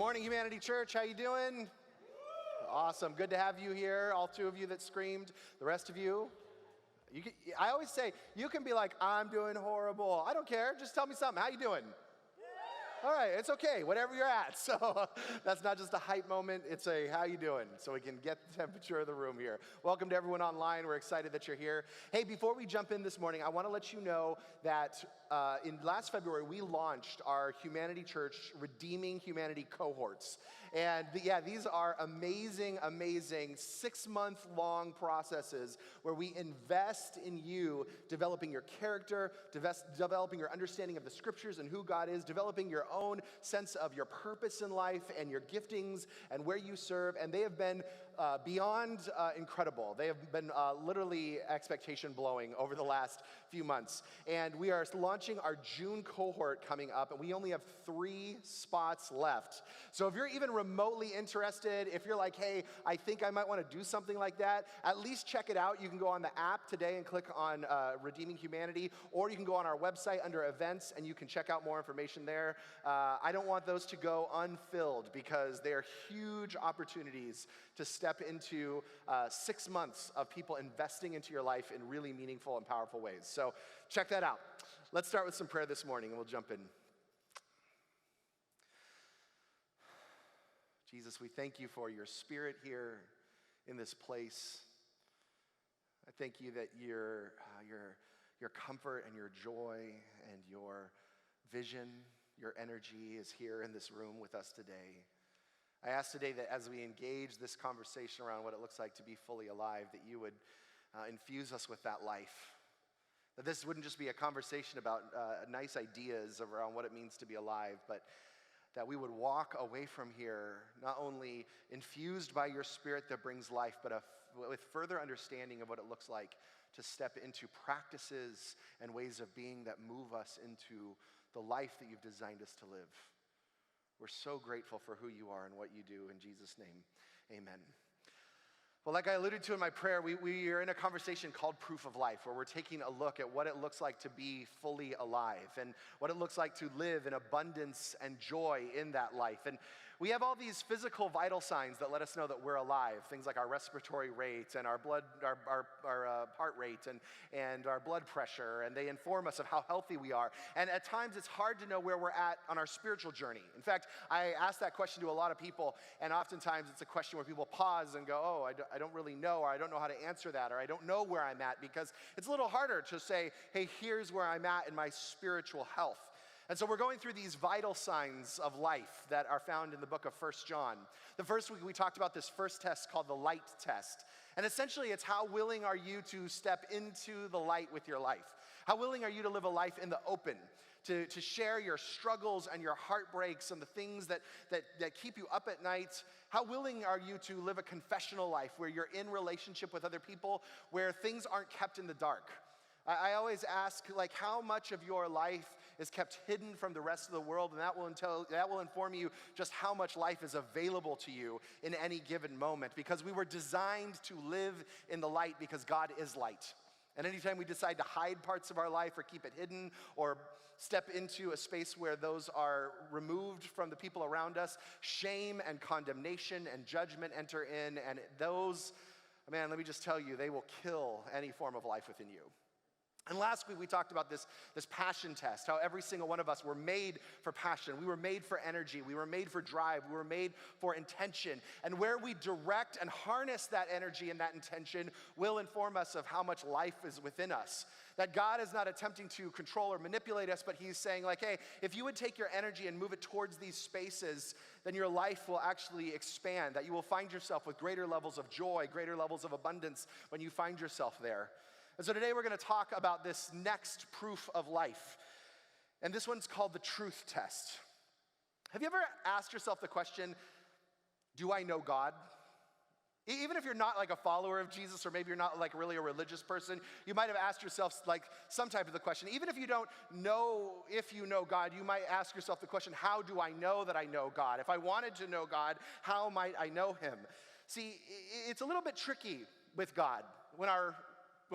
Morning, Humanity Church. How you doing? Awesome. Good to have you here. All two of you that screamed. The rest of you, I always say, you can be like, I'm doing horrible. I don't care. Just tell me something. How you doing? All right, it's okay, whatever you're at. So that's not just a hype moment, it's a how you doing, so we can get the temperature of the room here. Welcome to everyone online. We're excited that you're here. Hey, before we jump in this morning, I want to let you know that in last February, we launched our Humanity Church Redeeming Humanity cohorts. And these are amazing, amazing 6-month-long processes where we invest in you developing your character, developing your understanding of the scriptures and who God is, developing your own sense of your purpose in life and your giftings and where you serve. And they have been beyond incredible. They have been literally expectation blowing over the last few months. And we are launching our June cohort coming up, and we only have 3 spots left. So if you're even remotely interested, if you're like, hey, I think I might want to do something like that, at least check it out. You can go on the app today and click on Redeeming Humanity, or you can go on our website under events and you can check out more information there. I don't want those to go unfilled because they are huge opportunities to step into 6 months of people investing into your life in really meaningful and powerful ways. So check that out. Let's start with some prayer this morning and we'll jump in. Jesus, we thank you for your spirit here in this place. I thank you that your comfort and your joy and your vision, your energy is here in this room with us today. I ask today that as we engage this conversation around what it looks like to be fully alive, that you would infuse us with that life. That this wouldn't just be a conversation about nice ideas around what it means to be alive, but that we would walk away from here not only infused by your spirit that brings life, but with further understanding of what it looks like to step into practices and ways of being that move us into the life that you've designed us to live. We're so grateful for who you are and what you do. In Jesus' name, amen. Well, like I alluded to in my prayer, we are in a conversation called Proof of Life, where we're taking a look at what it looks like to be fully alive and what it looks like to live in abundance and joy in that life. And we have all these physical vital signs that let us know that we're alive, things like our respiratory rate and our blood, our heart rate and our blood pressure, and they inform us of how healthy we are. And at times, it's hard to know where we're at on our spiritual journey. In fact, I ask that question to a lot of people, and oftentimes it's a question where people pause and go, oh, I don't really know, or I don't know how to answer that, or I don't know where I'm at, because it's a little harder to say, hey, here's where I'm at in my spiritual health. And so we're going through these vital signs of life that are found in the book of 1 John. The first week we talked about this first test called the light test. And essentially it's how willing are you to step into the light with your life? How willing are you to live a life in the open? To share your struggles and your heartbreaks and the things that keep you up at night? How willing are you to live a confessional life where you're in relationship with other people, where things aren't kept in the dark? I always ask, like, how much of your life is kept hidden from the rest of the world, and that will inform you just how much life is available to you in any given moment, because we were designed to live in the light because God is light. And anytime we decide to hide parts of our life or keep it hidden or step into a space where those are removed from the people around us, shame and condemnation and judgment enter in, and those, man, let me just tell you, they will kill any form of life within you. And last week we talked about this passion test, how every single one of us were made for passion. We were made for energy. We were made for drive. We were made for intention. And where we direct and harness that energy and that intention will inform us of how much life is within us. That God is not attempting to control or manipulate us, but he's saying like, hey, if you would take your energy and move it towards these spaces, then your life will actually expand, that you will find yourself with greater levels of joy, greater levels of abundance when you find yourself there. And so today we're going to talk about this next proof of life. And this one's called the truth test. Have you ever asked yourself the question, do I know God? Even if you're not like a follower of Jesus, or maybe you're not like really a religious person, you might have asked yourself like some type of the question. Even if you don't know if you know God, you might ask yourself the question, how do I know that I know God? If I wanted to know God, how might I know him? See, it's a little bit tricky with God when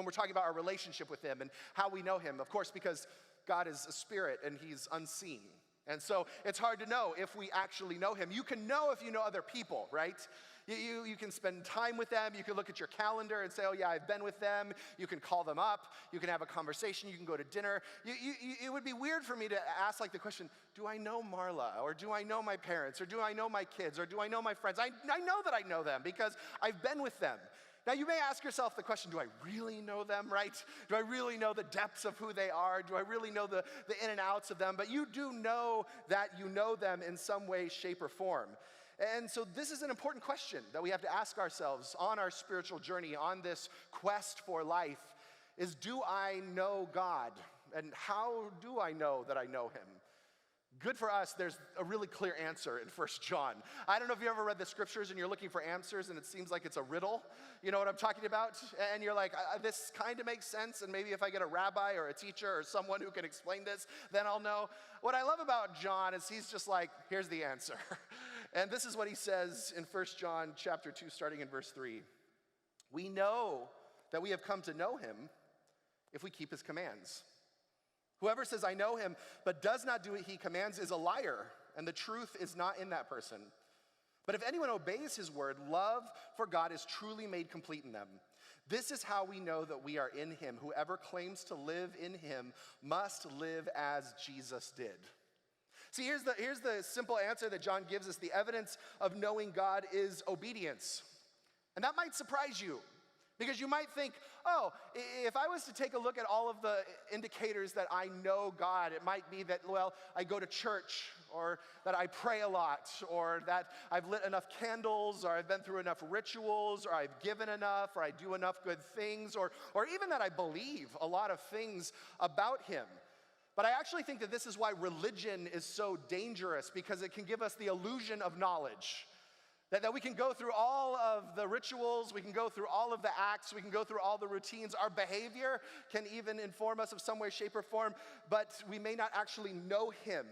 we're talking about our relationship with him and how we know him, of course, because God is a spirit and he's unseen. And so it's hard to know if we actually know him. You can know if you know other people, right? You can spend time with them. You can look at your calendar and say, oh yeah, I've been with them. You can call them up. You can have a conversation. You can go to dinner. It would be weird for me to ask like the question, do I know Marla? Or do I know my parents? Or do I know my kids? Or do I know my friends? I know that I know them because I've been with them. Now you may ask yourself the question, do I really know them, right? Do I really know the depths of who they are? Do I really know the in and outs of them? But you do know that you know them in some way, shape, or form. And so this is an important question that we have to ask ourselves on our spiritual journey, on this quest for life, is do I know God? And how do I know that I know him? Good for us, there's a really clear answer in 1 John. I don't know if you ever read the scriptures and you're looking for answers and it seems like it's a riddle. You know what I'm talking about? And you're like, this kind of makes sense, and maybe if I get a rabbi or a teacher or someone who can explain this, then I'll know. What I love about John is he's just like, here's the answer. And this is what he says in 1 John chapter 2, starting in verse 3. We know that we have come to know him if we keep his commands. Whoever says, I know him, but does not do what he commands is a liar, and the truth is not in that person. But if anyone obeys his word, love for God is truly made complete in them. This is how we know that we are in him. Whoever claims to live in him must live as Jesus did. See, here's the simple answer that John gives us. The evidence of knowing God is obedience. And that might surprise you, because you might think, oh, if I was to take a look at all of the indicators that I know God, it might be that, well, I go to church, or that I pray a lot, or that I've lit enough candles, or I've been through enough rituals, or I've given enough, or I do enough good things, or even that I believe a lot of things about him. But I actually think that this is why religion is so dangerous, because it can give us the illusion of knowledge. That we can go through all of the rituals, we can go through all of the acts, we can go through all the routines. Our behavior can even inform us of some way, shape, or form, but we may not actually know him.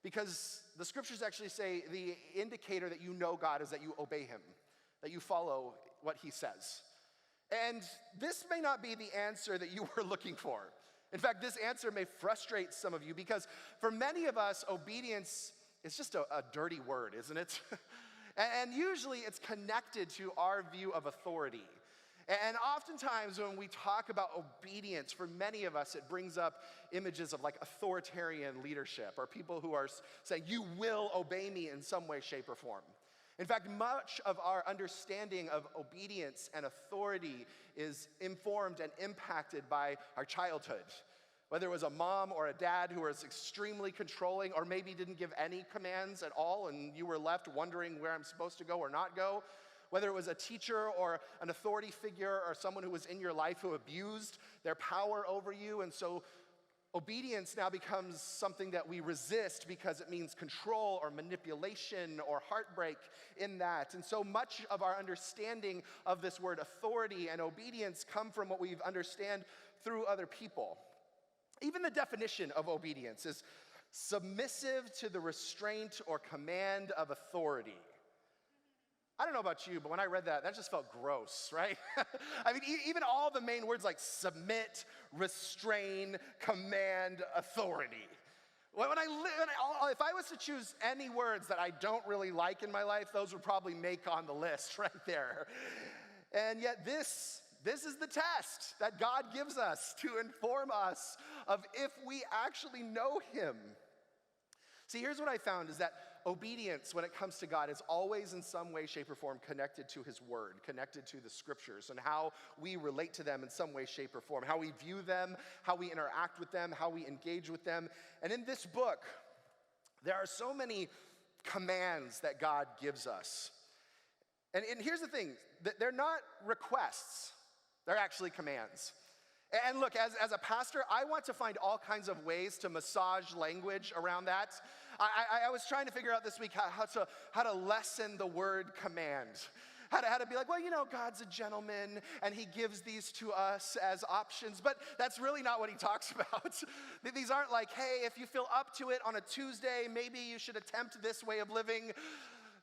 Because the scriptures actually say the indicator that you know God is that you obey him, that you follow what he says. And this may not be the answer that you were looking for. In fact, this answer may frustrate some of you, because for many of us, obedience is just a dirty word, isn't it? And usually it's connected to our view of authority. And oftentimes when we talk about obedience, for many of us, it brings up images of like authoritarian leadership, or people who are saying, you will obey me in some way, shape, or form. In fact, much of our understanding of obedience and authority is informed and impacted by our childhood. Whether it was a mom or a dad who was extremely controlling, or maybe didn't give any commands at all, and you were left wondering where I'm supposed to go or not go. Whether it was a teacher or an authority figure or someone who was in your life who abused their power over you. And so obedience now becomes something that we resist because it means control or manipulation or heartbreak in that. And so much of our understanding of this word authority and obedience come from what we understand through other people. Even the definition of obedience is submissive to the restraint or command of authority. I don't know about you, but when I read that, that just felt gross, right? I mean, even all the main words like submit, restrain, command, authority. If I was to choose any words that I don't really like in my life, those would probably make on the list right there. And yet this is the test that God gives us to inform us of if we actually know him. See, here's what I found is that obedience, when it comes to God, is always in some way, shape, or form connected to his word, connected to the scriptures, and how we relate to them in some way, shape, or form, how we view them, how we interact with them, how we engage with them. And in this book, there are so many commands that God gives us. And here's the thing, they're not requests, they're actually commands. And look, as a pastor, I want to find all kinds of ways to massage language around that. I was trying to figure out this week how to lessen the word command. How to be like, well, you know, God's a gentleman and he gives these to us as options, but that's really not what he talks about. These aren't like, hey, if you feel up to it on a Tuesday, maybe you should attempt this way of living.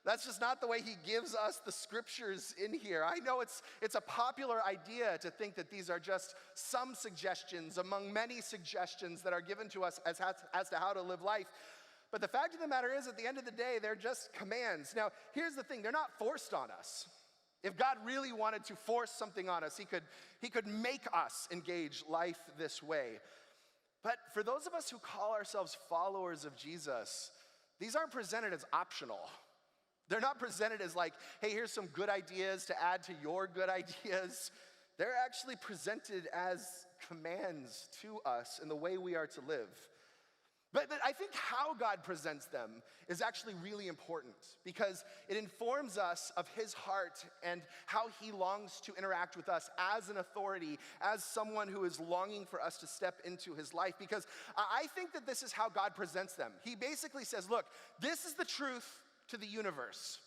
That's just not the way he gives us the scriptures in here. I know it's a popular idea to think that these are just some suggestions among many suggestions that are given to us as to how to live life. But the fact of the matter is, at the end of the day, they're just commands. Now, here's the thing, they're not forced on us. If God really wanted to force something on us, he could make us engage life this way. But for those of us who call ourselves followers of Jesus, these aren't presented as optional. They're not presented as like, hey, here's some good ideas to add to your good ideas. They're actually presented as commands to us in the way we are to live. But I think how God presents them is actually really important because it informs us of his heart and how he longs to interact with us as an authority, as someone who is longing for us to step into his life. Because I think that this is how God presents them. He basically says, look, this is the truth to the universe.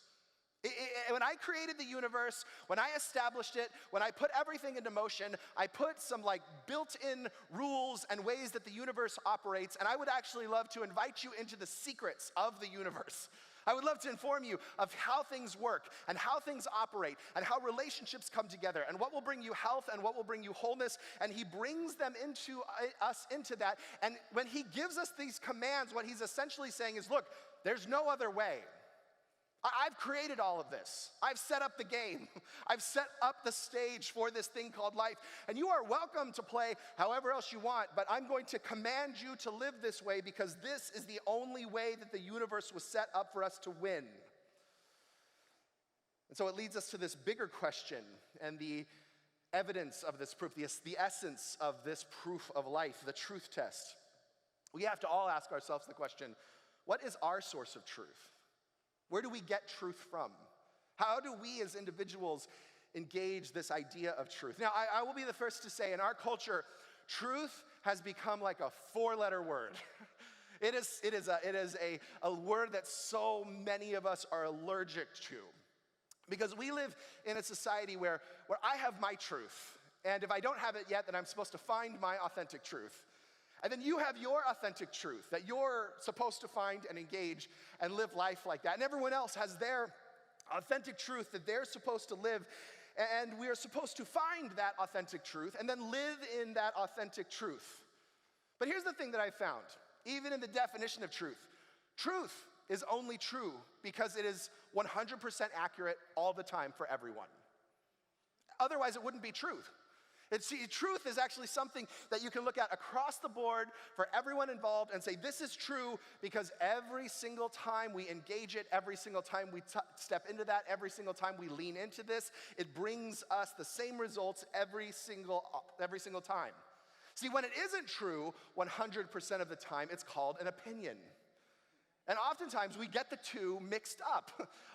When I created the universe, when I established it, when I put everything into motion, I put some like built-in rules and ways that the universe operates, and I would actually love to invite you into the secrets of the universe. I would love to inform you of how things work and how things operate and how relationships come together and what will bring you health and what will bring you wholeness, and he brings them into us into that. And when he gives us these commands, what he's essentially saying is, look, there's no other way. I've created all of this. I've set up the game. I've set up the stage for this thing called life. And you are welcome to play however else you want, but I'm going to command you to live this way because this is the only way that the universe was set up for us to win. And so it leads us to this bigger question and the evidence of this proof, the essence of this proof of life, the truth test. We have to all ask ourselves the question, what is our source of truth? Where do we get truth from? How do we as individuals engage this idea of truth? Now, I will be the first to say in our culture, truth has become like a four-letter word. It is a word that so many of us are allergic to. Because we live in a society where I have my truth. And if I don't have it yet, then I'm supposed to find my authentic truth. And then you have your authentic truth that you're supposed to find and engage and live life like that. And everyone else has their authentic truth that they're supposed to live. And we are supposed to find that authentic truth and then live in that authentic truth. But here's the thing that I found. Even in the definition of truth, truth is only true because it is 100% accurate all the time for everyone. Otherwise, it wouldn't be truth. Truth is actually something that you can look at across the board for everyone involved and say, this is true because every single time we engage it, every single time we step into that, every single time we lean into this, it brings us the same results every single time. See, when it isn't true 100% of the time, it's called an opinion. And oftentimes we get the two mixed up.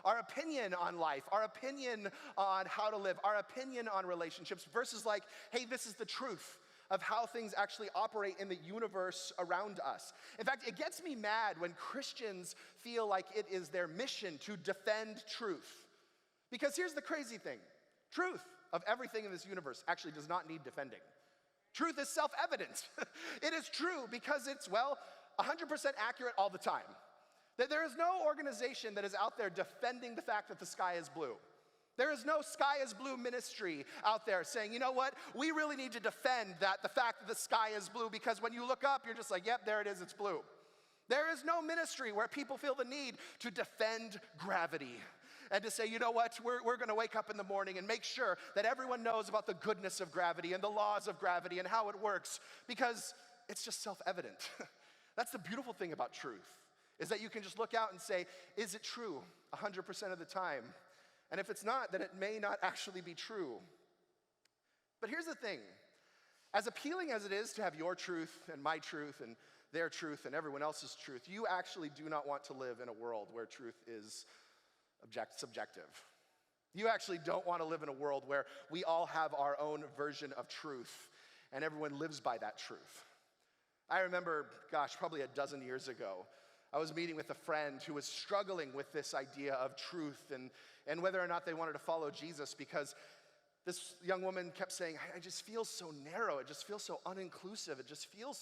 Our opinion on life, our opinion on how to live, our opinion on relationships versus like, hey, this is the truth of how things actually operate in the universe around us. In fact, it gets me mad when Christians feel like it is their mission to defend truth. Because here's the crazy thing. Truth of everything in this universe actually does not need defending. Truth is self-evident. It is true because it's, 100% accurate all the time. There is no organization that is out there defending the fact that the sky is blue. There is no sky is blue ministry out there saying, you know what, we really need to defend the fact that the sky is blue because when you look up, you're just like, yep, there it is, it's blue. There is no ministry where people feel the need to defend gravity and to say, you know what, we're going to wake up in the morning and make sure that everyone knows about the goodness of gravity and the laws of gravity and how it works because it's just self-evident. That's the beautiful thing about truth. Is that you can just look out and say, is it true 100% of the time? And if it's not, then it may not actually be true. But here's the thing. As appealing as it is to have your truth and my truth and their truth and everyone else's truth, you actually do not want to live in a world where truth is subjective. You actually don't want to live in a world where we all have our own version of truth and everyone lives by that truth. I remember, probably a dozen years ago, I was meeting with a friend who was struggling with this idea of truth and whether or not they wanted to follow Jesus because this young woman kept saying, I just feel so narrow, it just feels so uninclusive, it just feels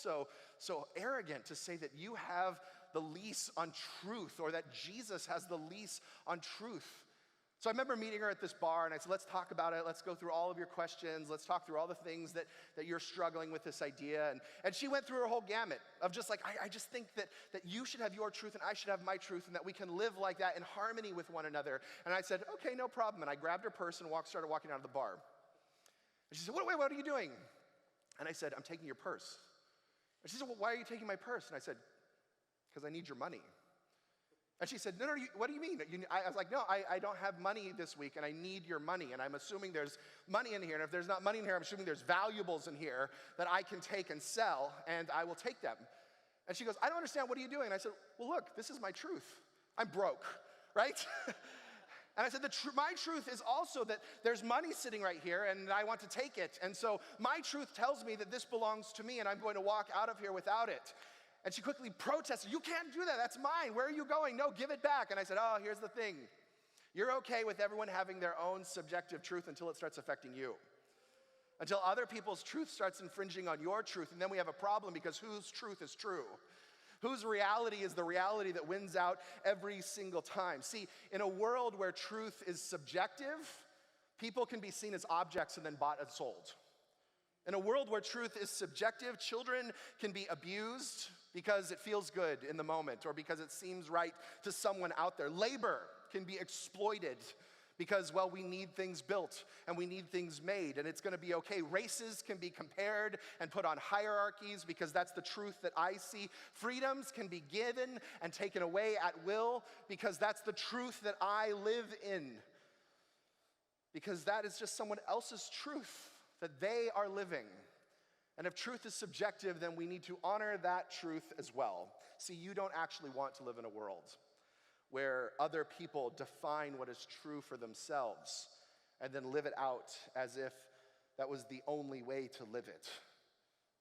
so arrogant to say that you have the lease on truth or that Jesus has the lease on truth. So I remember meeting her at this bar, and I said, let's talk about it. Let's go through all of your questions. Let's talk through all the things that you're struggling with this idea. And she went through her whole gamut of just like, I just think that you should have your truth and I should have my truth, and that we can live like that in harmony with one another. And I said, okay, no problem. And I grabbed her purse and started walking out of the bar. And she said, wait, what are you doing? And I said, I'm taking your purse. And she said, well, why are you taking my purse? And I said, because I need your money. And she said, no, what do you mean? I was like, no, I don't have money this week, and I need your money. And I'm assuming there's money in here. And if there's not money in here, I'm assuming there's valuables in here that I can take and sell, and I will take them. And she goes, I don't understand. What are you doing? And I said, well, look, this is my truth. I'm broke, right? And I said, my truth is also that there's money sitting right here, and I want to take it. And so my truth tells me that this belongs to me, and I'm going to walk out of here without it. And she quickly protested, you can't do that, that's mine, where are you going? No, give it back. And I said, oh, here's the thing. You're okay with everyone having their own subjective truth until it starts affecting you. Until other people's truth starts infringing on your truth, and then we have a problem, because whose truth is true? Whose reality is the reality that wins out every single time? See, in a world where truth is subjective, people can be seen as objects and then bought and sold. In a world where truth is subjective, children can be abused because it feels good in the moment or because it seems right to someone out there. Labor can be exploited because, well, we need things built and we need things made and it's gonna be okay. Races can be compared and put on hierarchies because that's the truth that I see. Freedoms can be given and taken away at will because that's the truth that I live in. Because that is just someone else's truth that they are living. And if truth is subjective, then we need to honor that truth as well. See, you don't actually want to live in a world where other people define what is true for themselves and then live it out as if that was the only way to live it.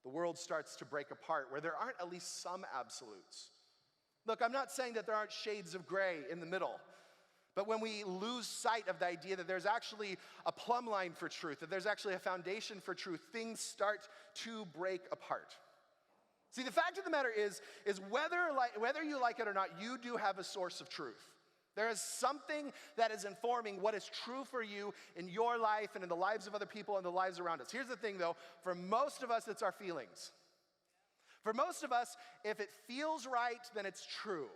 The world starts to break apart where there aren't at least some absolutes. Look, I'm not saying that there aren't shades of gray in the middle. But when we lose sight of the idea that there's actually a plumb line for truth, that there's actually a foundation for truth, things start to break apart. See, the fact of the matter is whether you like it or not, you do have a source of truth. There is something that is informing what is true for you in your life and in the lives of other people and the lives around us. Here's the thing, though. For most of us, it's our feelings. For most of us, if it feels right, then it's true.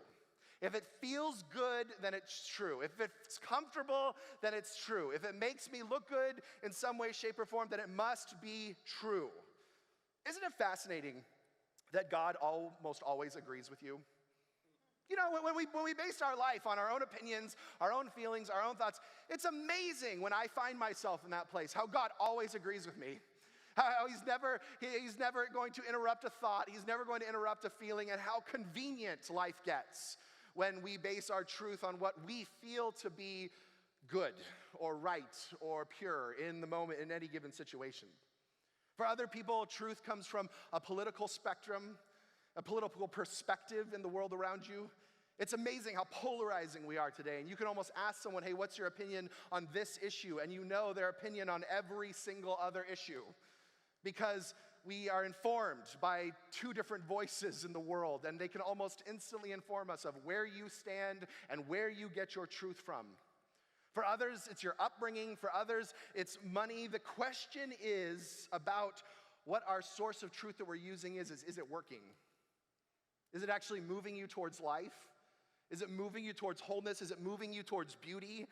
If it feels good, then it's true. If it's comfortable, then it's true. If it makes me look good in some way, shape, or form, then it must be true. Isn't it fascinating that God almost always agrees with you? You know, when we base our life on our own opinions, our own feelings, our own thoughts, it's amazing when I find myself in that place, how God always agrees with me. How he's never going to interrupt a thought. He's never going to interrupt a feeling, and how convenient life gets when we base our truth on what we feel to be good or right or pure in the moment in any given situation. For other people, truth comes from a political spectrum, a political perspective in the world around you. It's amazing how polarizing we are today. And you can almost ask someone, hey, what's your opinion on this issue? And you know their opinion on every single other issue. Because we are informed by two different voices in the world, and they can almost instantly inform us of where you stand and where you get your truth from. For others, it's your upbringing. For others, it's money. The question is about what our source of truth that we're using is it working? Is it actually moving you towards life? Is it moving you towards wholeness? Is it moving you towards beauty?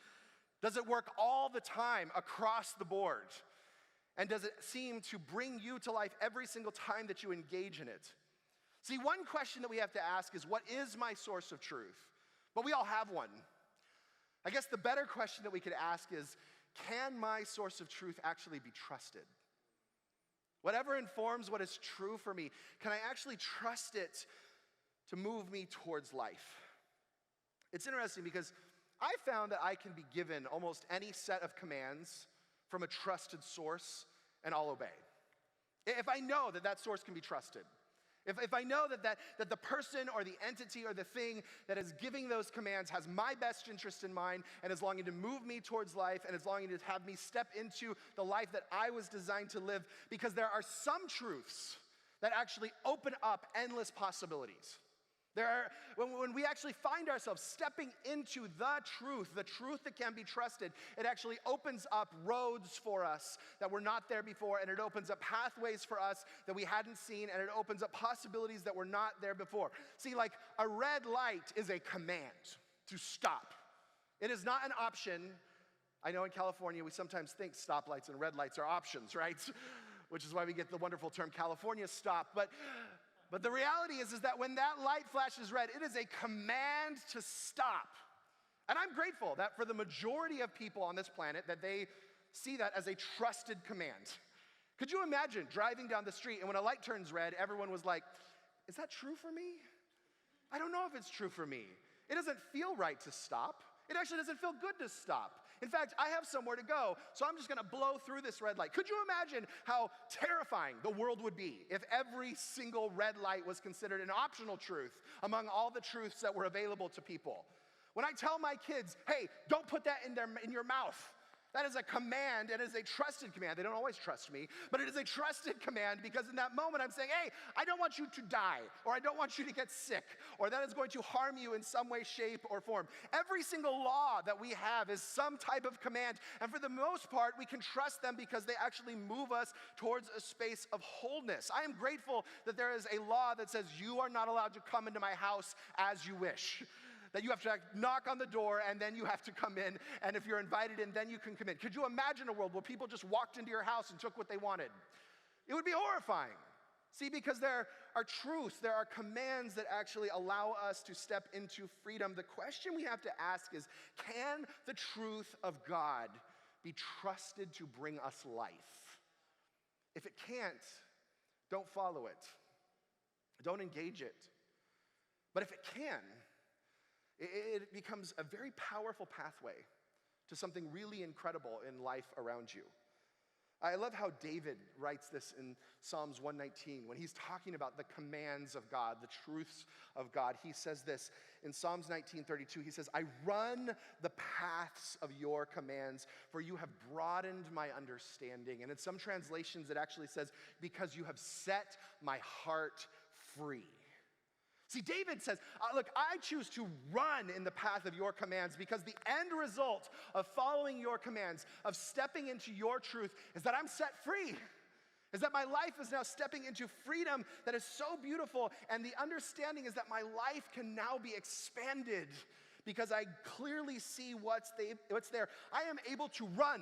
Does it work all the time across the board? And does it seem to bring you to life every single time that you engage in it? See, one question that we have to ask is, what is my source of truth? But we all have one. I guess the better question that we could ask is, can my source of truth actually be trusted? Whatever informs what is true for me, can I actually trust it to move me towards life? It's interesting because I found that I can be given almost any set of commands from a trusted source, and I'll obey. If I know that that source can be trusted, if I know that the person or the entity or the thing that is giving those commands has my best interest in mind and is longing to move me towards life and is longing to have me step into the life that I was designed to live, because there are some truths that actually open up endless possibilities. When we actually find ourselves stepping into the truth that can be trusted, it actually opens up roads for us that were not there before, and it opens up pathways for us that we hadn't seen, and it opens up possibilities that were not there before. See, like a red light is a command to stop. It is not an option. I know in California we sometimes think stoplights and red lights are options, right? Which is why we get the wonderful term California stop. But the reality is that when that light flashes red, it is a command to stop. And I'm grateful that for the majority of people on this planet, that they see that as a trusted command. Could you imagine driving down the street and when a light turns red, everyone was like, is that true for me? I don't know if it's true for me. It doesn't feel right to stop. It actually doesn't feel good to stop. In fact, I have somewhere to go, so I'm just gonna blow through this red light. Could you imagine how terrifying the world would be if every single red light was considered an optional truth among all the truths that were available to people? When I tell my kids, hey, don't put that in your mouth, that is a command, and it is a trusted command. They don't always trust me, but it is a trusted command because in that moment I'm saying, hey, I don't want you to die, or I don't want you to get sick, or that is going to harm you in some way, shape, or form. Every single law that we have is some type of command, and for the most part, we can trust them because they actually move us towards a space of wholeness. I am grateful that there is a law that says you are not allowed to come into my house as you wish. That you have to knock on the door and then you have to come in, and if you're invited in, then you can come in. Could you imagine a world where people just walked into your house and took what they wanted? It would be horrifying. See, because there are truths, there are commands that actually allow us to step into freedom. The question we have to ask is, can the truth of God be trusted to bring us life? If it can't, don't follow it. Don't engage it. But if it can, it becomes a very powerful pathway to something really incredible in life around you. I love how David writes this in Psalms 119 when he's talking about the commands of God, the truths of God. He says this in Psalms 19:32. He says, I run the paths of your commands, for you have broadened my understanding. And in some translations, it actually says, because you have set my heart free. See, David says, look, I choose to run in the path of your commands because the end result of following your commands, of stepping into your truth, is that I'm set free. Is that my life is now stepping into freedom that is so beautiful, and the understanding is that my life can now be expanded because I clearly see what's there. I am able to run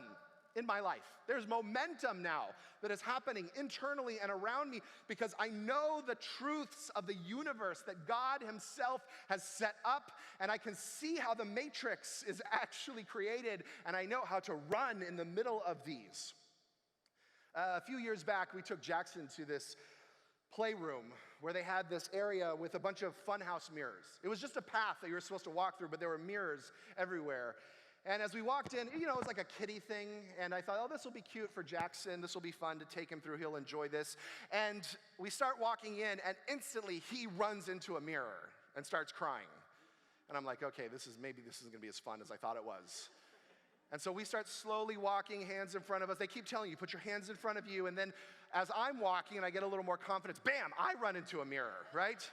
in my life. There's momentum now that is happening internally and around me because I know the truths of the universe that God himself has set up, and I can see how the matrix is actually created, and I know how to run in the middle of these. A few years back, we took Jackson to this playroom where they had this area with a bunch of funhouse mirrors. It was just a path that you were supposed to walk through, but there were mirrors everywhere. And as we walked in, it was like a kiddie thing, and I thought, oh, this will be cute for Jackson. This will be fun to take him through. He'll enjoy this. And we start walking in, and instantly he runs into a mirror and starts crying. And I'm like, okay, maybe this isn't gonna be as fun as I thought it was. And so we start slowly walking, hands in front of us. They keep telling you, put your hands in front of you. And then as I'm walking and I get a little more confidence, bam, I run into a mirror, right?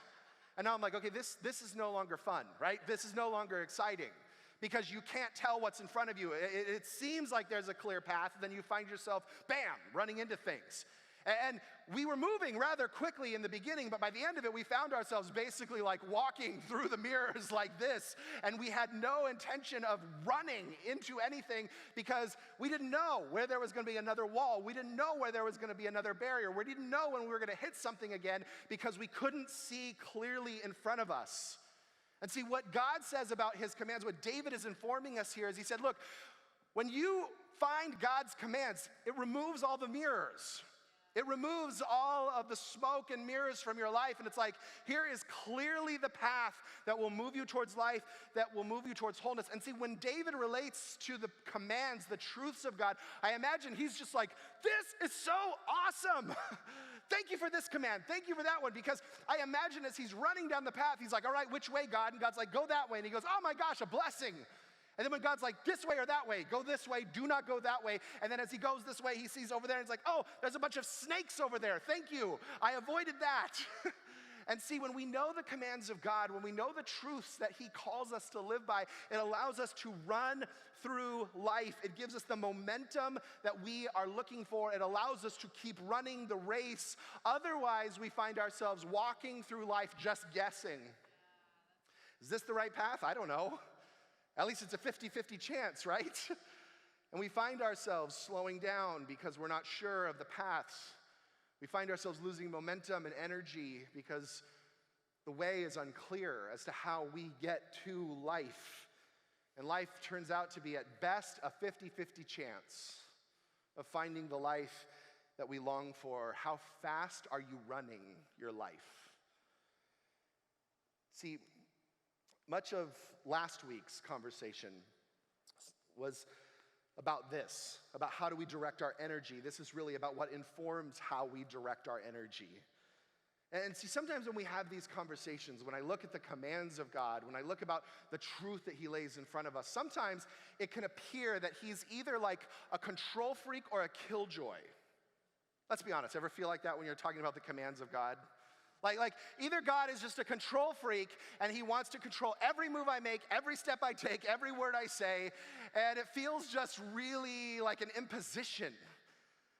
And now I'm like, okay, this is no longer fun, right? This is no longer exciting. Because you can't tell what's in front of you. It seems like there's a clear path, then you find yourself, bam, running into things. And we were moving rather quickly in the beginning, but by the end of it, we found ourselves basically like walking through the mirrors like this, and we had no intention of running into anything because we didn't know where there was gonna be another wall. We didn't know where there was gonna be another barrier. We didn't know when we were gonna hit something again because we couldn't see clearly in front of us. And see, what God says about his commands, what David is informing us here is he said, look, when you find God's commands, it removes all the mirrors. It removes all of the smoke and mirrors from your life. And it's like, here is clearly the path that will move you towards life, that will move you towards wholeness. And see, when David relates to the commands, the truths of God, I imagine he's just like, this is so awesome. Thank you for this command. Thank you for that one. Because I imagine as he's running down the path, he's like, all right, which way, God? And God's like, go that way. And he goes, oh my gosh, a blessing. And then when God's like, this way or that way, go this way, do not go that way. And then as he goes this way, he sees over there and it's like, oh, there's a bunch of snakes over there. Thank you. I avoided that. And see, when we know the commands of God, when we know the truths that he calls us to live by, it allows us to run through life. It gives us the momentum that we are looking for. It allows us to keep running the race. Otherwise, we find ourselves walking through life just guessing. Is this the right path? I don't know. At least it's a 50-50 chance, right? And we find ourselves slowing down because we're not sure of the paths. We find ourselves losing momentum and energy because the way is unclear as to how we get to life. And life turns out to be, at best, a 50-50 chance of finding the life that we long for. How fast are you running your life? See, much of last week's conversation was about this, about how do we direct our energy. This is really about what informs how we direct our energy. And see, sometimes when we have these conversations, when I look at the commands of God, when I look about the truth that he lays in front of us, sometimes it can appear that he's either like a control freak or a killjoy. Let's be honest, ever feel like that when you're talking about the commands of God? Like either God is just a control freak and he wants to control every move I make, every step I take, every word I say, and it feels just really like an imposition.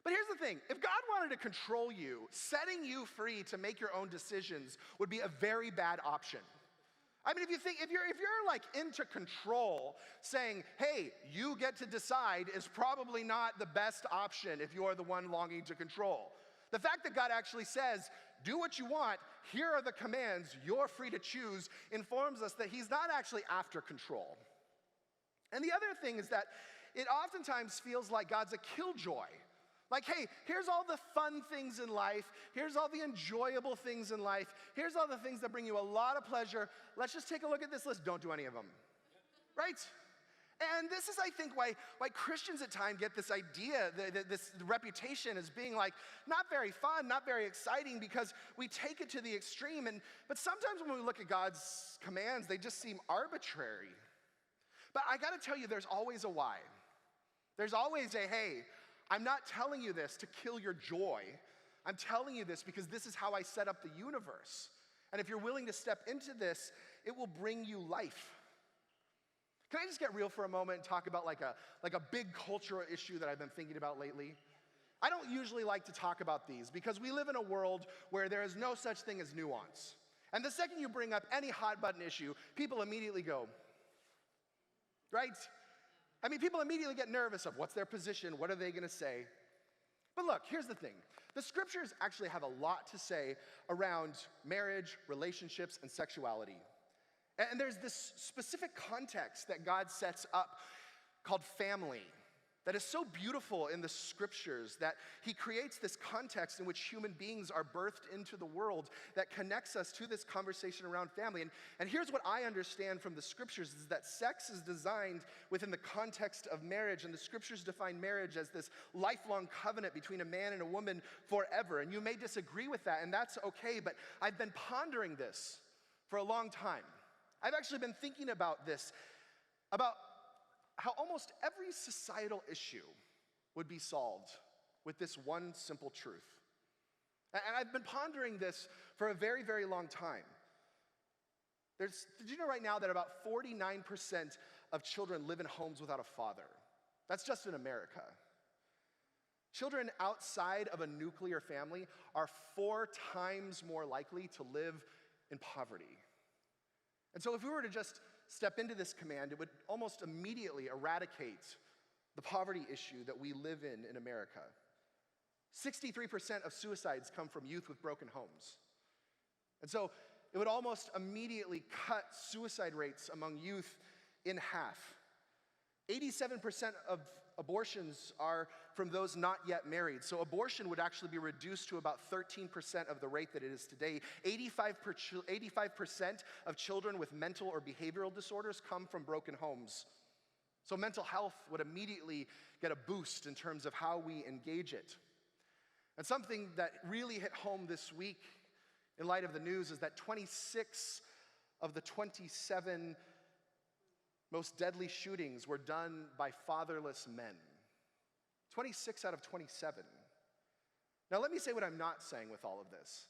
But here's the thing, if God wanted to control you, setting you free to make your own decisions would be a very bad option. I mean, if you're like into control, saying, hey, you get to decide is probably not the best option if you're the one longing to control. The fact that God actually says, do what you want, here are the commands, you're free to choose, informs us that he's not actually after control. And the other thing is that it oftentimes feels like God's a killjoy. Like, hey, here's all the fun things in life, here's all the enjoyable things in life, here's all the things that bring you a lot of pleasure. Let's just take a look at this list. Don't do any of them, right? And this is, I think, why Christians at times get this idea, this reputation as being like not very fun, not very exciting, because we take it to the extreme. But sometimes when we look at God's commands, they just seem arbitrary. But I got to tell you, there's always a why. There's always a, hey, I'm not telling you this to kill your joy. I'm telling you this because this is how I set up the universe. And if you're willing to step into this, it will bring you life. Can I just get real for a moment and talk about like a big cultural issue that I've been thinking about lately? I don't usually like to talk about these because we live in a world where there is no such thing as nuance. And the second you bring up any hot button issue, people immediately go, right? I mean, people immediately get nervous of what's their position, what are they going to say? But look, here's the thing. The scriptures actually have a lot to say around marriage, relationships, and sexuality. And there's this specific context that God sets up called family that is so beautiful in the scriptures that he creates this context in which human beings are birthed into the world that connects us to this conversation around family. And here's what I understand from the scriptures is that sex is designed within the context of marriage, and the scriptures define marriage as this lifelong covenant between a man and a woman forever. And you may disagree with that, and that's okay, but I've been pondering this for a long time. I've actually been thinking about this, about how almost every societal issue would be solved with this one simple truth. And I've been pondering this for a very, very long time. Did you know right now that about 49% of children live in homes without a father? That's just in America. Children outside of a nuclear family are 4 times more likely to live in poverty. And so if we were to just step into this command, it would almost immediately eradicate the poverty issue that we live in America. 63% of suicides come from youth with broken homes. And so it would almost immediately cut suicide rates among youth in half. 87% of abortions are from those not yet married. So abortion would actually be reduced to about 13% of the rate that it is today. 85% of children with mental or behavioral disorders come from broken homes. So mental health would immediately get a boost in terms of how we engage it. And something that really hit home this week in light of the news is that 26 of the 27 most deadly shootings were done by fatherless men. 26 out of 27. Now let me say what I'm not saying with all of this.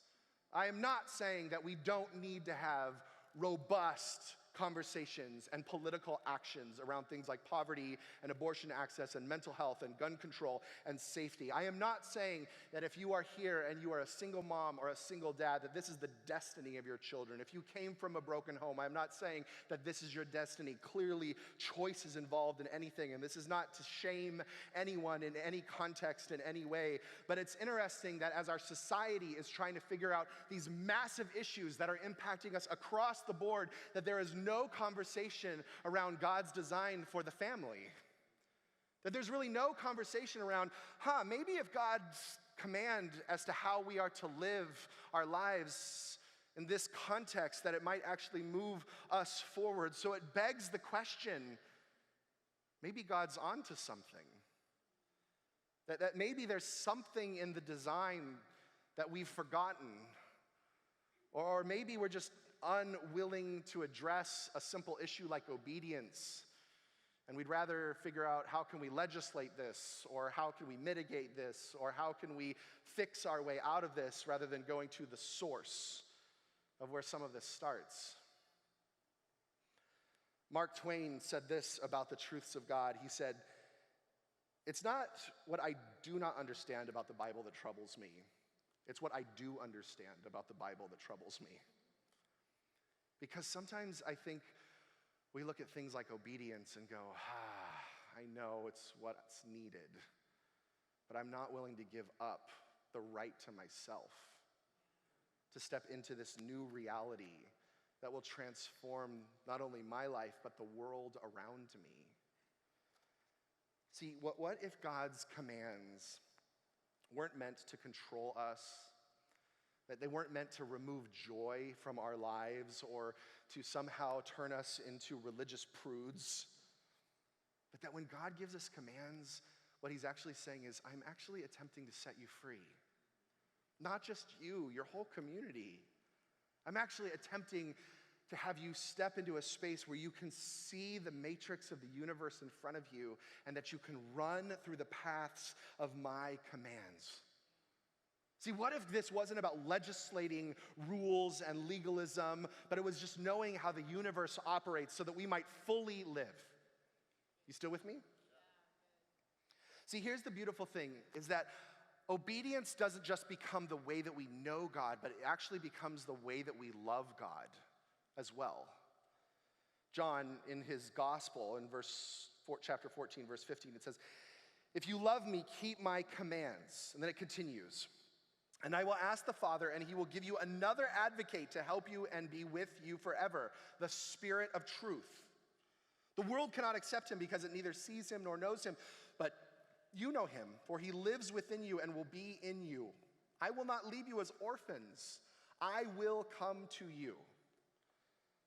I am not saying that we don't need to have robust conversations and political actions around things like poverty and abortion access and mental health and gun control and safety. I am not saying that if you are here and you are a single mom or a single dad, that this is the destiny of your children. If you came from a broken home, I'm not saying that this is your destiny. Clearly, choice is involved in anything, and this is not to shame anyone in any context in any way, but it's interesting that as our society is trying to figure out these massive issues that are impacting us across the board, that there is no conversation around God's design for the family. That there's really no conversation around, maybe if God's command as to how we are to live our lives in this context, that it might actually move us forward. So it begs the question, maybe God's onto something. That maybe there's something in the design that we've forgotten. Or maybe we're just unwilling to address a simple issue like obedience. And we'd rather figure out how can we legislate this, or how can we mitigate this, or how can we fix our way out of this, rather than going to the source of where some of this starts. Mark Twain said this about the truths of God. He said, "It's not what I do not understand about the Bible that troubles me. It's what I do understand about the Bible that troubles me." Because sometimes I think we look at things like obedience and go, I know it's what's needed, but I'm not willing to give up the right to myself to step into this new reality that will transform not only my life, but the world around me. See, what if God's commands weren't meant to control us, that they weren't meant to remove joy from our lives or to somehow turn us into religious prudes, but that when God gives us commands, what he's actually saying is, I'm actually attempting to set you free. Not just you, your whole community. I'm actually attempting to have you step into a space where you can see the matrix of the universe in front of you, and that you can run through the paths of my commands. See, what if this wasn't about legislating rules and legalism, but it was just knowing how the universe operates so that we might fully live? You still with me? See, here's the beautiful thing, is that obedience doesn't just become the way that we know God, but it actually becomes the way that we love God as well. John, in his gospel, in chapter 14, verse 15, it says, "If you love me, keep my commands." And then it continues, "And I will ask the Father, and he will give you another advocate to help you and be with you forever, the Spirit of truth. The world cannot accept him because it neither sees him nor knows him, but you know him, for he lives within you and will be in you. I will not leave you as orphans. I will come to you."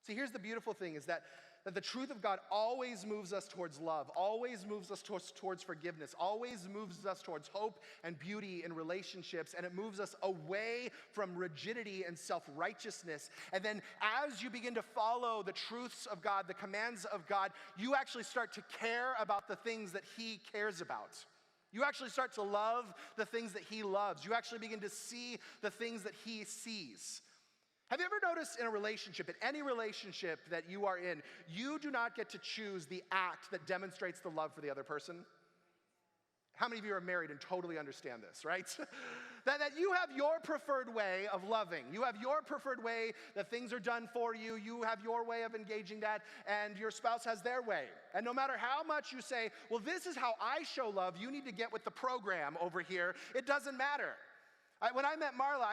See, here's the beautiful thing, is that the truth of God always moves us towards love, always moves us towards forgiveness, always moves us towards hope and beauty in relationships, and it moves us away from rigidity and self-righteousness. And then as you begin to follow the truths of God, the commands of God, you actually start to care about the things that he cares about. You actually start to love the things that he loves. You actually begin to see the things that he sees. Have you ever noticed in a relationship, in any relationship that you are in, you do not get to choose the act that demonstrates the love for the other person? How many of you are married and totally understand this, right? that you have your preferred way of loving. You have your preferred way that things are done for you. You have your way of engaging that, and your spouse has their way. And no matter how much you say, well, this is how I show love, you need to get with the program over here, it doesn't matter. When I met Marla,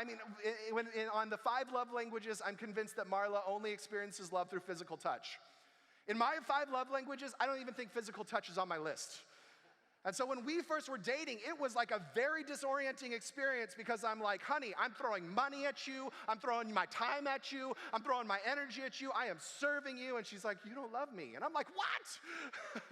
on the 5 love languages, I'm convinced that Marla only experiences love through physical touch. In my 5 love languages, I don't even think physical touch is on my list. And so when we first were dating, it was like a very disorienting experience, because I'm like, honey, I'm throwing money at you, I'm throwing my time at you, I'm throwing my energy at you, I am serving you. And she's like, you don't love me. And I'm like, what?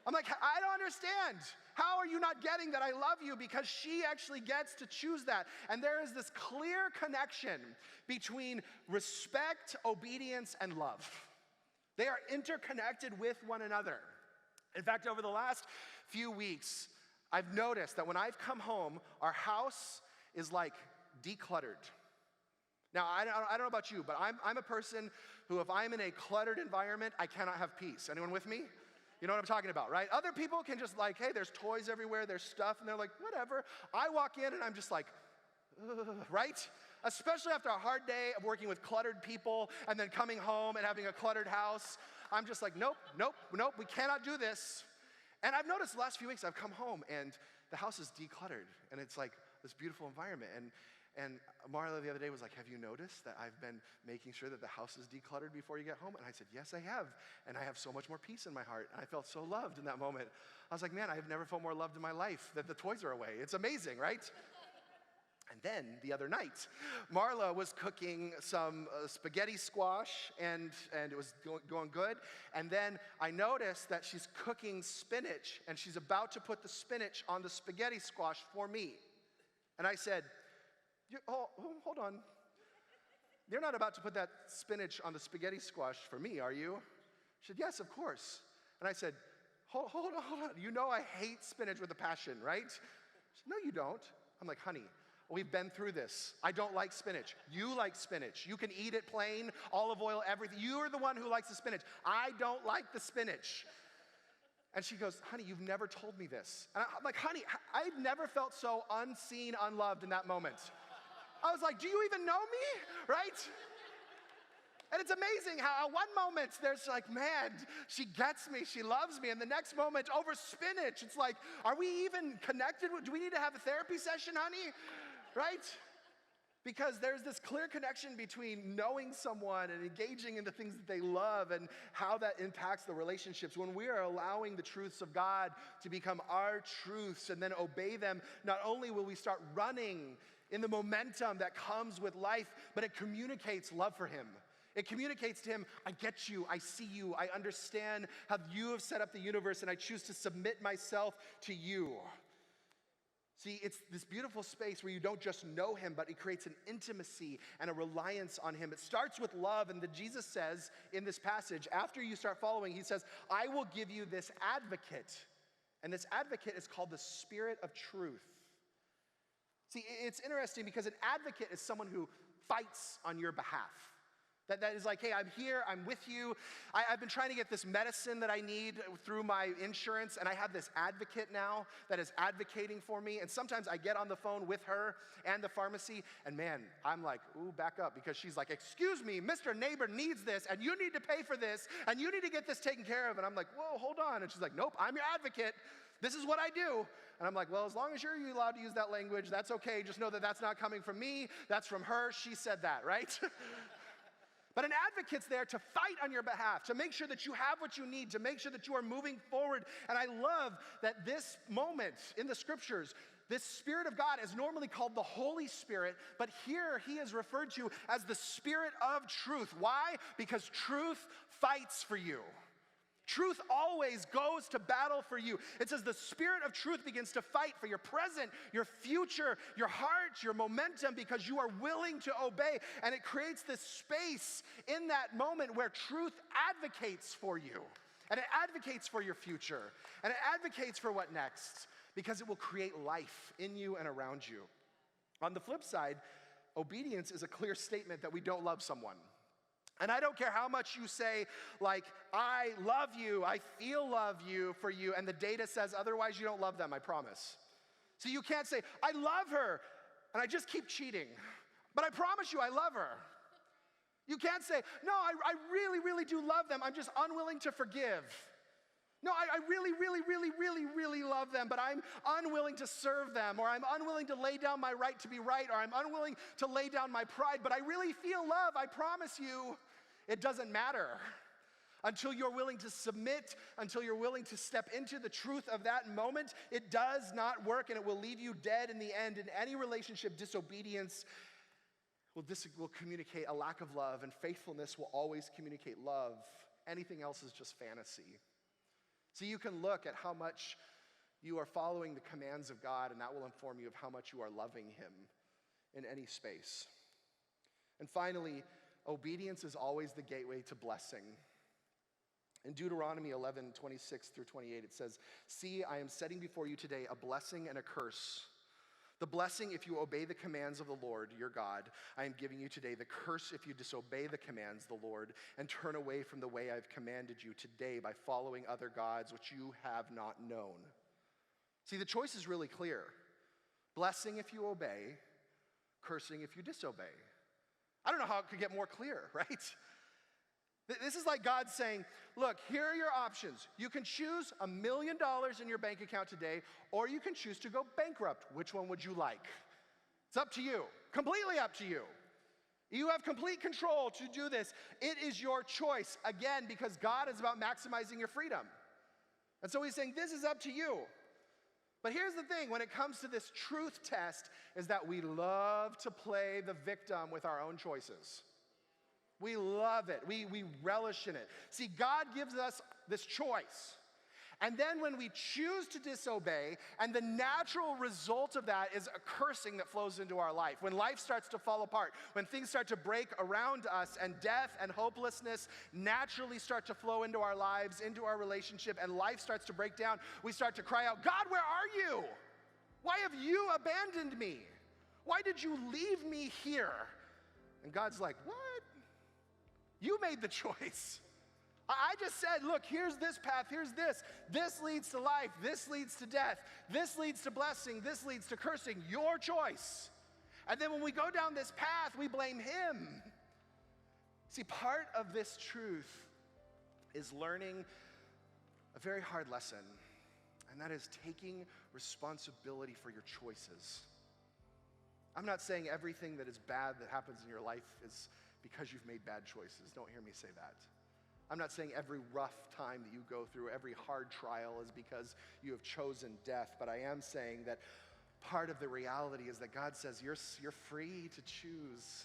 I'm like, I don't understand. How are you not getting that I love you? Because she actually gets to choose that. And there is this clear connection between respect, obedience, and love. They are interconnected with one another. In fact, over the last few weeks, I've noticed that when I've come home, our house is like decluttered. Now, I don't know about you, but I'm a person who, if I'm in a cluttered environment, I cannot have peace. Anyone with me? You know what I'm talking about, right? Other people can just like, hey, there's toys everywhere, there's stuff, and they're like, whatever. I walk in and I'm just like, ugh, right? Especially after a hard day of working with cluttered people and then coming home and having a cluttered house. I'm just like, nope, we cannot do this. And I've noticed the last few weeks I've come home and the house is decluttered and it's like this beautiful environment. And Marla the other day was like, have you noticed that I've been making sure that the house is decluttered before you get home? And I said, yes, I have. And I have so much more peace in my heart. And I felt so loved in that moment. I was like, man, I've never felt more loved in my life that the toys are away. It's amazing, right? And then the other night, Marla was cooking some spaghetti squash, and it was going good. And then I noticed that she's cooking spinach, and she's about to put the spinach on the spaghetti squash for me. And I said, hold on. You're not about to put that spinach on the spaghetti squash for me, are you? She said, yes, of course. And I said, hold on. You know I hate spinach with a passion, right? She said, no, you don't. I'm like, honey, we've been through this. I don't like spinach. You like spinach. You can eat it plain, olive oil, everything. You're the one who likes the spinach. I don't like the spinach. And she goes, honey, you've never told me this. And I'm like, honey, I've never felt so unseen, unloved in that moment. I was like, do you even know me, right? And it's amazing how at one moment there's like, man, she gets me, she loves me. And the next moment over spinach, it's like, are we even connected? Do we need to have a therapy session, honey? Right? Because there's this clear connection between knowing someone and engaging in the things that they love and how that impacts the relationships. When we are allowing the truths of God to become our truths and then obey them, not only will we start running in the momentum that comes with life, but it communicates love for Him. It communicates to Him, I get you, I see you, I understand how you have set up the universe, and I choose to submit myself to you. See, it's this beautiful space where you don't just know Him, but it creates an intimacy and a reliance on Him. It starts with love, and then Jesus says in this passage, after you start following, He says, I will give you this advocate. And this advocate is called the Spirit of Truth. See, it's interesting because an advocate is someone who fights on your behalf. That is like, hey, I'm here, I'm with you. I've been trying to get this medicine that I need through my insurance, and I have this advocate now that is advocating for me. And sometimes I get on the phone with her and the pharmacy, and man, I'm like, ooh, back up, because she's like, excuse me, Mr. Neighbor needs this, and you need to pay for this, and you need to get this taken care of. And I'm like, whoa, hold on. And she's like, nope, I'm your advocate. This is what I do. And I'm like, well, as long as you're allowed to use that language, that's okay. Just know that that's not coming from me. That's from her. She said that, right? But an advocate's there to fight on your behalf, to make sure that you have what you need, to make sure that you are moving forward. And I love that this moment in the scriptures, this Spirit of God is normally called the Holy Spirit, but here He is referred to as the Spirit of truth. Why? Because truth fights for you. Truth always goes to battle for you. It says the Spirit of truth begins to fight for your present, your future, your heart, your momentum, because you are willing to obey. And it creates this space in that moment where truth advocates for you. And it advocates for your future. And it advocates for what next, because it will create life in you and around you. On the flip side, obedience is a clear statement that we don't love someone. And I don't care how much you say, like, I love you, I feel love you for you, and the data says otherwise, you don't love them, I promise. So you can't say, I love her, and I just keep cheating, but I promise you I love her. You can't say, no, I really, really do love them, I'm just unwilling to forgive. No, I really, really, really, really, really love them, but I'm unwilling to serve them, or I'm unwilling to lay down my right to be right, or I'm unwilling to lay down my pride, but I really feel love, I promise you. It doesn't matter until you're willing to submit, until you're willing to step into the truth of that moment. It does not work, and it will leave you dead in the end. In any relationship, disobedience will communicate a lack of love, and faithfulness will always communicate love. Anything else is just fantasy. So you can look at how much you are following the commands of God, and that will inform you of how much you are loving Him in any space. And finally, obedience is always the gateway to blessing. In Deuteronomy 11:26 through 28, it says, see, I am setting before you today a blessing and a curse. The blessing if you obey the commands of the Lord your God, I am giving you today. The curse if you disobey the commands of the Lord and turn away from the way I've commanded you today by following other gods which you have not known. See, the choice is really clear. Blessing if you obey, cursing if you disobey. I don't know how it could get more clear, right? This is like God saying, look, here are your options. You can choose $1 million in your bank account today, or you can choose to go bankrupt. Which one would you like? It's up to you, completely up to you. You have complete control to do this. It is your choice, again, because God is about maximizing your freedom. And so he's saying, this is up to you. But here's the thing, when it comes to this truth test, is that we love to play the victim with our own choices. We love it. We relish in it. See, God gives us this choice. And then when we choose to disobey, and the natural result of that is a cursing that flows into our life. When life starts to fall apart, when things start to break around us, and death and hopelessness naturally start to flow into our lives, into our relationship, and life starts to break down, we start to cry out, God, where are you? Why have you abandoned me? Why did you leave me here? And God's like, what? You made the choice. I just said, look, here's this path, here's this. This leads to life, this leads to death, this leads to blessing, this leads to cursing. Your choice. And then when we go down this path, we blame him. See, part of this truth is learning a very hard lesson, and that is taking responsibility for your choices. I'm not saying everything that is bad that happens in your life is because you've made bad choices. Don't hear me say that. I'm not saying every rough time that you go through, every hard trial is because you have chosen death, but I am saying that part of the reality is that God says you're free to choose.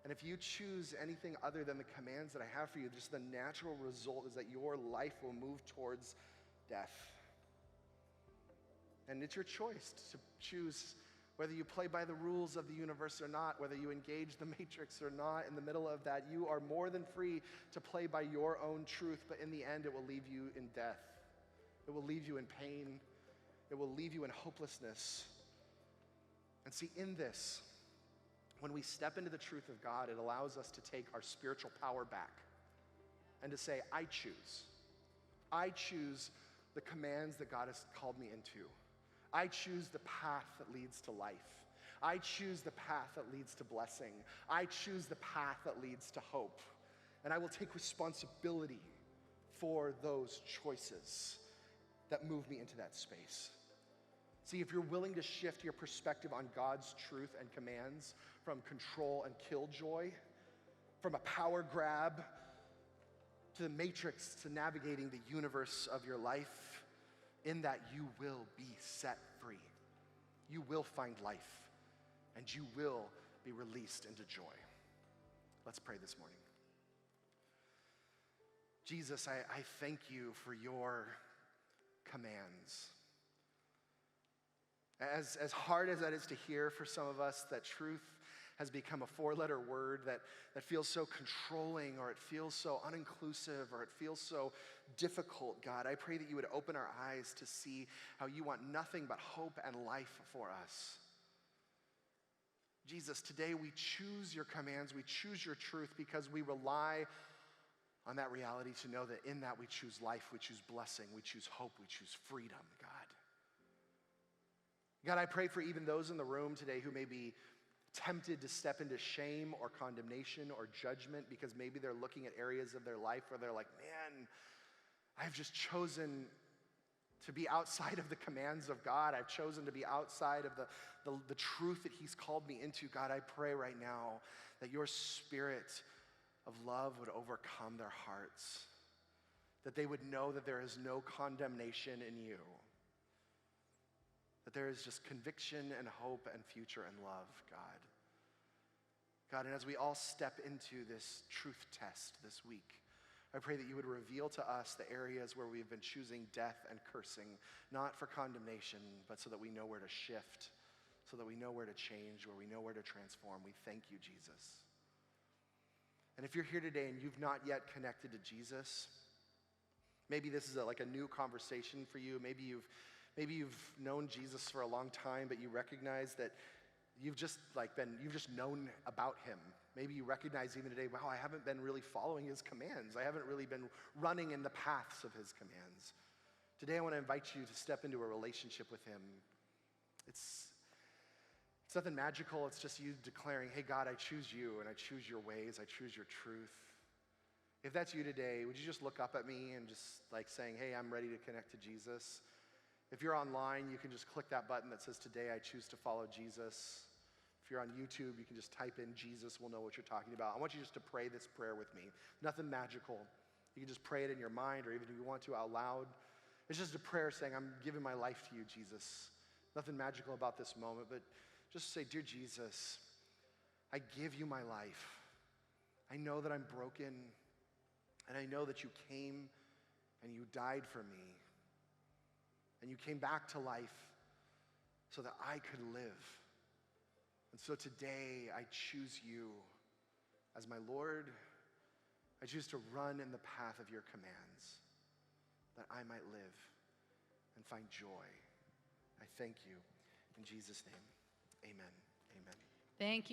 And if you choose anything other than the commands that I have for you, just the natural result is that your life will move towards death. And it's your choice to choose whether you play by the rules of the universe or not, whether you engage the matrix or not. In the middle of that, you are more than free to play by your own truth, but in the end, it will leave you in death. It will leave you in pain. It will leave you in hopelessness. And see, in this, when we step into the truth of God, it allows us to take our spiritual power back and to say, I choose. I choose the commands that God has called me into. I choose the path that leads to life. I choose the path that leads to blessing. I choose the path that leads to hope. And I will take responsibility for those choices that move me into that space. See, if you're willing to shift your perspective on God's truth and commands from control and killjoy, from a power grab to the matrix to navigating the universe of your life, in that you will be set free. You will find life, and you will be released into joy. Let's pray this morning. Jesus, I thank you for your commands. As hard as that is to hear for some of us, that truth has become a four-letter word that feels so controlling, or it feels so uninclusive, or it feels so difficult, God. I pray that you would open our eyes to see how you want nothing but hope and life for us. Jesus, today we choose your commands, we choose your truth because we rely on that reality to know that in that we choose life, we choose blessing, we choose hope, we choose freedom, God. God, I pray for even those in the room today who may be tempted to step into shame or condemnation or judgment because maybe they're looking at areas of their life where they're like, man, I've just chosen to be outside of the commands of God. I've chosen to be outside of the truth that he's called me into. God, I pray right now that your spirit of love would overcome their hearts, that they would know that there is no condemnation in you, that there is just conviction and hope and future and love, God. God, and as we all step into this truth test this week, I pray that you would reveal to us the areas where we've been choosing death and cursing, not for condemnation, but so that we know where to shift, so that we know where to change, where we know where to transform. We thank you, Jesus. And if you're here today and you've not yet connected to Jesus, maybe this is like a new conversation for you. Maybe you've Maybe you've known Jesus for a long time, but you recognize that you've just known about him. Maybe you recognize even today, wow, I haven't been really following his commands. I haven't really been running in the paths of his commands. Today I want to invite you to step into a relationship with him. It's nothing magical. It's just you declaring, hey, God, I choose you, and I choose your ways. I choose your truth. If that's you today, would you just look up at me and just saying, hey, I'm ready to connect to Jesus? If you're online, you can just click that button that says, today I choose to follow Jesus. If you're on YouTube, you can just type in Jesus. We'll know what you're talking about. I want you just to pray this prayer with me. Nothing magical. You can just pray it in your mind, or even if you want to out loud. It's just a prayer saying, I'm giving my life to you, Jesus. Nothing magical about this moment, but just say, dear Jesus, I give you my life. I know that I'm broken, and I know that you came and you died for me, and you came back to life so that I could live. And so today I choose you as my Lord. I choose to run in the path of your commands that I might live and find joy. I thank you in Jesus' name. Amen. Amen. Thank you.